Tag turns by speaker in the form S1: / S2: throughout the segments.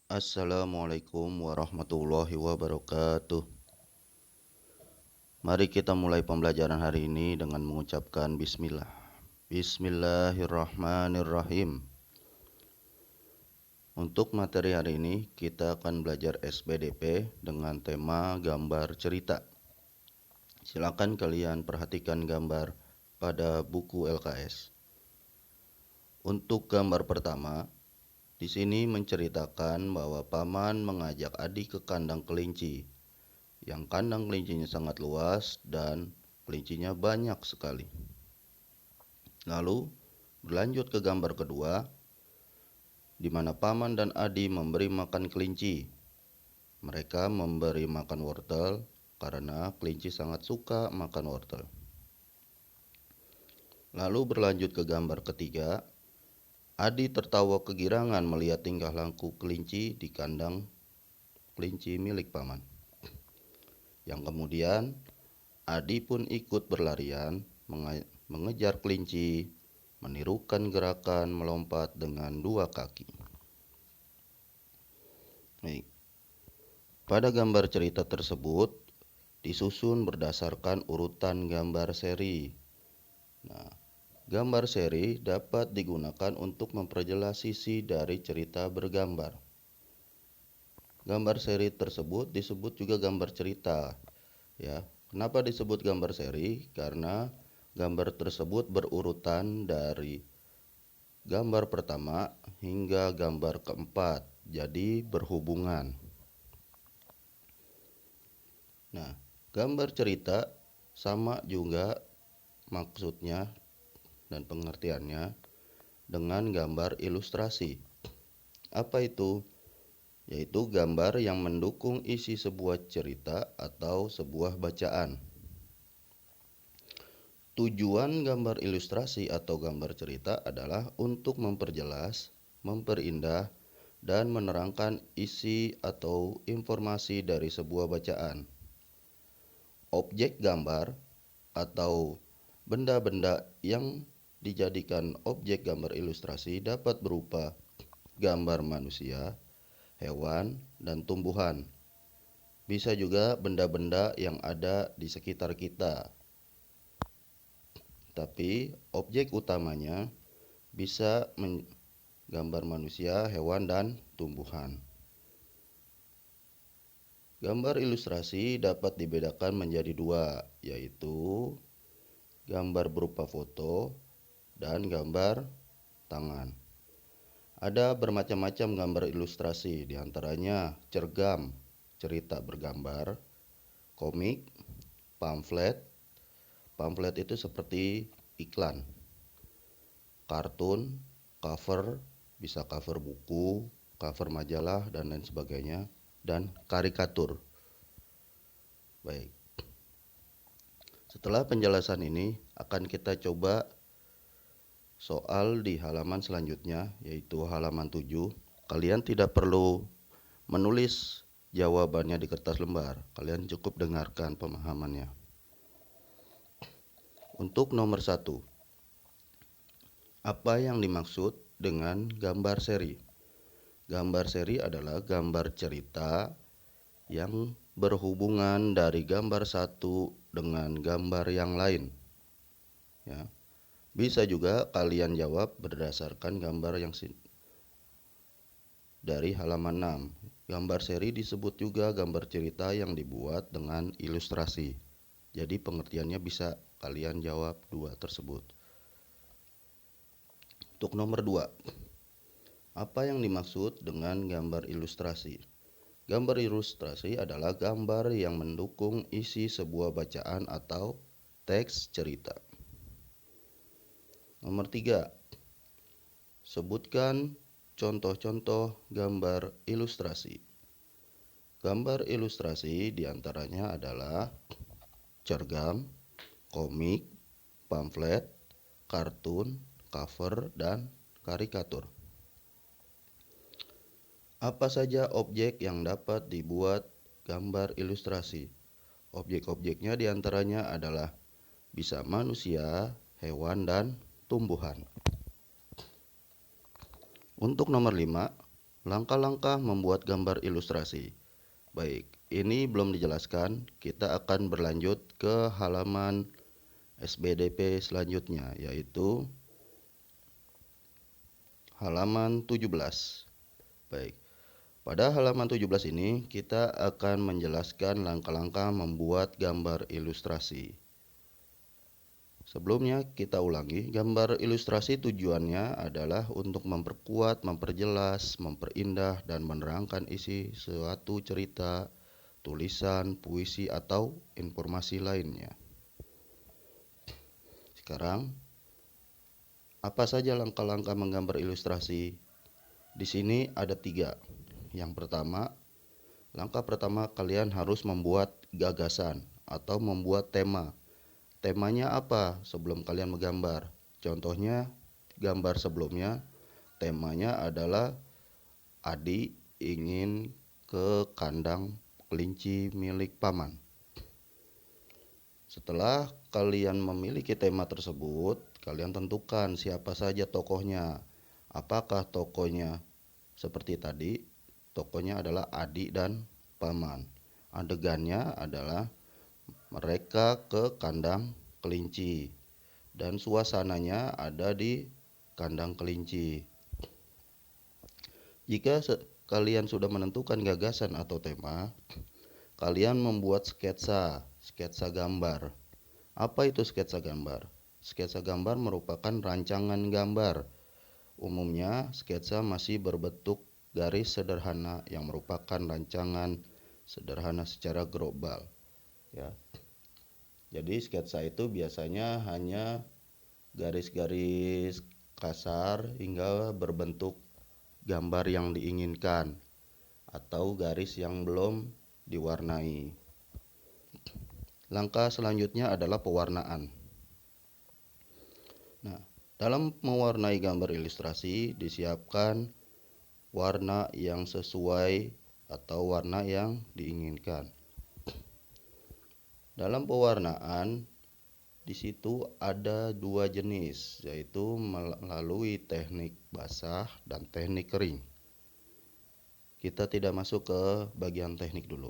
S1: Assalamualaikum warahmatullahi wabarakatuh. Mari kita mulai pembelajaran hari ini dengan mengucapkan bismillah. Bismillahirrahmanirrahim. Untuk materi hari ini kita akan belajar SPDP dengan tema gambar cerita. Silakan kalian perhatikan gambar pada buku LKS. Untuk gambar pertama, di sini menceritakan bahwa paman mengajak adik ke kandang kelinci. Yang kandang kelincinya sangat luas dan kelincinya banyak sekali. Lalu berlanjut ke gambar kedua, di mana paman dan Adi memberi makan kelinci. Mereka memberi makan wortel karena kelinci sangat suka makan wortel. Lalu berlanjut ke gambar ketiga, Adi tertawa kegirangan melihat tingkah laku kelinci di kandang kelinci milik paman. Yang kemudian Adi pun ikut berlarian mengejar kelinci, menirukan gerakan melompat dengan dua kaki. Baik. Pada gambar cerita tersebut disusun berdasarkan urutan gambar seri. Nah, gambar seri dapat digunakan untuk memperjelas sisi dari cerita bergambar. Gambar seri tersebut disebut juga gambar cerita. Ya, kenapa disebut gambar seri? Karena gambar tersebut berurutan dari gambar pertama hingga gambar keempat, jadi berhubungan. Nah, gambar cerita sama juga maksudnya dan pengertiannya dengan gambar ilustrasi. Apa itu? Yaitu gambar yang mendukung isi sebuah cerita atau sebuah bacaan. Tujuan gambar ilustrasi atau gambar cerita adalah untuk memperjelas, memperindah, dan menerangkan isi atau informasi dari sebuah bacaan. Objek gambar atau benda-benda yang dijadikan objek gambar ilustrasi dapat berupa gambar manusia, hewan, dan tumbuhan. Bisa juga benda-benda yang ada di sekitar kita. Tapi objek utamanya bisa gambar manusia, hewan, dan tumbuhan. Gambar ilustrasi dapat dibedakan menjadi dua, yaitu gambar berupa foto dan gambar tangan. Ada bermacam-macam gambar ilustrasi, diantaranya cergam, cerita bergambar, komik, pamflet. Pamflet itu seperti iklan, kartun, cover, bisa cover buku, cover majalah, dan lain sebagainya, dan karikatur. Baik. Setelah penjelasan ini, akan kita coba soal di halaman selanjutnya, yaitu halaman 7. Kalian tidak perlu menulis jawabannya di kertas lembar. Kalian cukup dengarkan pemahamannya. Untuk nomor 1, apa yang dimaksud dengan gambar seri? Gambar seri adalah gambar cerita yang berhubungan dari gambar satu dengan gambar yang lain. Ya. Bisa juga kalian jawab berdasarkan gambar yang dari halaman 6. Gambar seri disebut juga gambar cerita yang dibuat dengan ilustrasi. Jadi pengertiannya bisa kalian jawab dua tersebut. Untuk nomor 2, apa yang dimaksud dengan gambar ilustrasi? Gambar ilustrasi adalah gambar yang mendukung isi sebuah bacaan atau teks cerita. Nomor 3, sebutkan contoh-contoh gambar ilustrasi. Gambar ilustrasi diantaranya adalah cergam, komik, pamflet, kartun, cover, dan karikatur. Apa saja objek yang dapat dibuat gambar ilustrasi? Objek-objeknya diantaranya adalah bisa manusia, hewan, dan tumbuhan. Untuk nomor 5, Langkah-langkah membuat gambar ilustrasi. Baik, ini belum dijelaskan. Kita akan berlanjut ke halaman SBDP selanjutnya, yaitu halaman 17. Baik, pada halaman 17 ini kita akan menjelaskan langkah-langkah membuat gambar ilustrasi. Sebelumnya kita ulangi, gambar ilustrasi tujuannya adalah untuk memperkuat, memperjelas, memperindah, dan menerangkan isi suatu cerita, tulisan, puisi, atau informasi lainnya. Sekarang, apa saja langkah-langkah menggambar ilustrasi? Di sini ada 3. Yang pertama, langkah pertama kalian harus membuat gagasan atau membuat tema. Temanya apa sebelum kalian menggambar? Contohnya, gambar sebelumnya, temanya adalah Adi ingin ke kandang kelinci milik paman. Setelah kalian memiliki tema tersebut, kalian tentukan siapa saja tokohnya. Apakah tokohnya seperti tadi? Tokohnya adalah Adi dan paman. Adegannya adalah mereka ke kandang kelinci dan suasananya ada di kandang kelinci. Jika kalian sudah menentukan gagasan atau tema, kalian membuat sketsa gambar. Apa itu sketsa gambar? Sketsa gambar merupakan rancangan gambar. Umumnya, sketsa masih berbentuk garis sederhana yang merupakan rancangan sederhana secara global. Ya. Jadi sketsa itu biasanya hanya garis-garis kasar hingga berbentuk gambar yang diinginkan atau garis yang belum diwarnai. Langkah selanjutnya adalah pewarnaan. Nah, dalam mewarnai gambar ilustrasi disiapkan warna yang sesuai atau warna yang diinginkan. Dalam pewarnaan di situ ada 2 jenis, yaitu melalui teknik basah dan teknik kering. Kita tidak masuk ke bagian teknik dulu.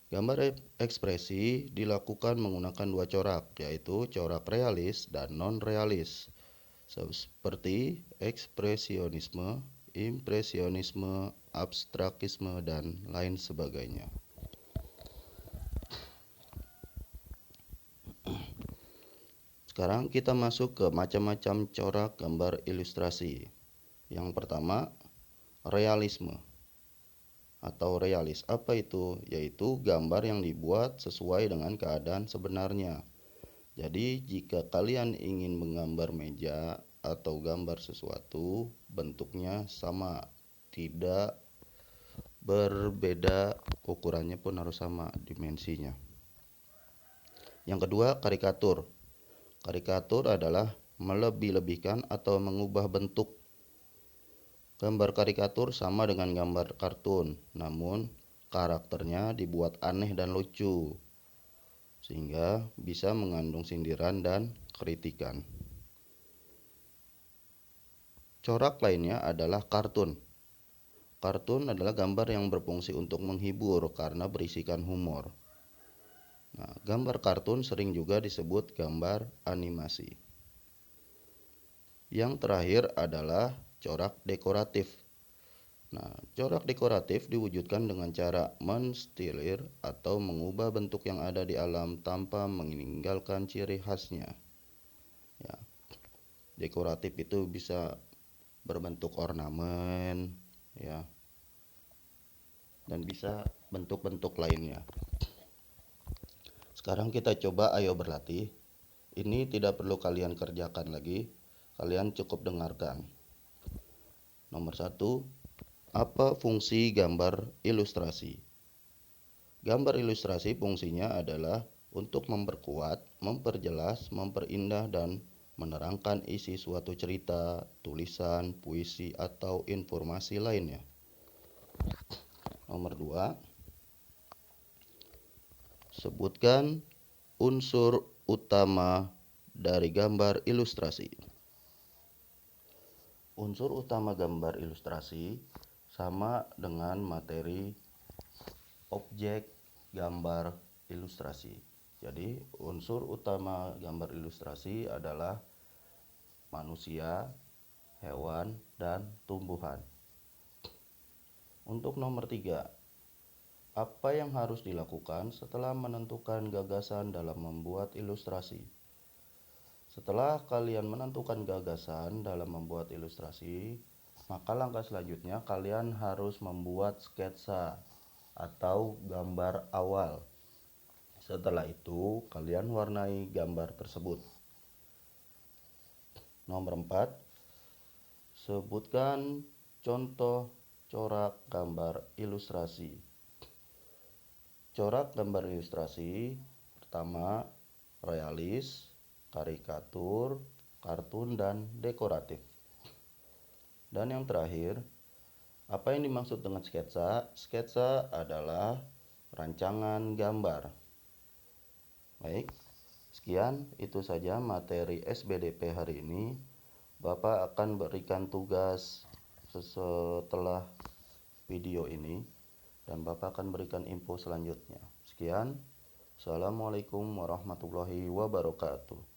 S1: Gambar ekspresi dilakukan menggunakan 2 corak, yaitu corak realis dan non-realis, seperti ekspresionisme, impresionisme, abstrakisme, dan lain sebagainya. Sekarang kita masuk ke macam-macam corak gambar ilustrasi. Yang pertama, realisme atau realis. Apa itu? Yaitu gambar yang dibuat sesuai dengan keadaan sebenarnya. Jadi, jika kalian ingin menggambar meja atau gambar sesuatu, bentuknya sama, tidak berbeda, ukurannya pun harus sama, dimensinya. Yang kedua, karikatur. Karikatur adalah melebih-lebihkan atau mengubah bentuk. Gambar karikatur sama dengan gambar kartun, namun karakternya dibuat aneh dan lucu, sehingga bisa mengandung sindiran dan kritikan. Corak lainnya adalah kartun. Kartun adalah gambar yang berfungsi untuk menghibur karena berisikan humor. Nah, gambar kartun sering juga disebut gambar animasi. Yang terakhir adalah corak dekoratif. Nah, corak dekoratif diwujudkan dengan cara menstilir atau mengubah bentuk yang ada di alam tanpa meninggalkan ciri khasnya. Ya, dekoratif itu bisa berbentuk ornamen, ya, dan bisa bentuk-bentuk lainnya. Sekarang kita coba ayo berlatih. Ini tidak perlu kalian kerjakan lagi, kalian cukup dengarkan. Nomor 1, apa fungsi gambar ilustrasi? Gambar ilustrasi fungsinya adalah untuk memperkuat, memperjelas, memperindah, dan menerangkan isi suatu cerita, tulisan, puisi, atau informasi lainnya. Nomor 2, sebutkan unsur utama dari gambar ilustrasi. Unsur utama gambar ilustrasi sama dengan materi objek gambar ilustrasi. Jadi, unsur utama gambar ilustrasi adalah manusia, hewan, dan tumbuhan. Untuk nomor 3, apa yang harus dilakukan setelah menentukan gagasan dalam membuat ilustrasi? Setelah kalian menentukan gagasan dalam membuat ilustrasi, maka langkah selanjutnya kalian harus membuat sketsa atau gambar awal. Setelah itu, kalian warnai gambar tersebut. Nomor 4, sebutkan contoh corak gambar ilustrasi. Corak gambar ilustrasi pertama, realis, karikatur, kartun, dan dekoratif. Dan yang terakhir, apa yang dimaksud dengan sketsa? Sketsa adalah rancangan gambar. Baik, sekian itu saja materi SBDP hari ini. Bapak akan berikan tugas setelah video ini dan Bapak akan berikan info selanjutnya. Sekian. Assalamualaikum warahmatullahi wabarakatuh.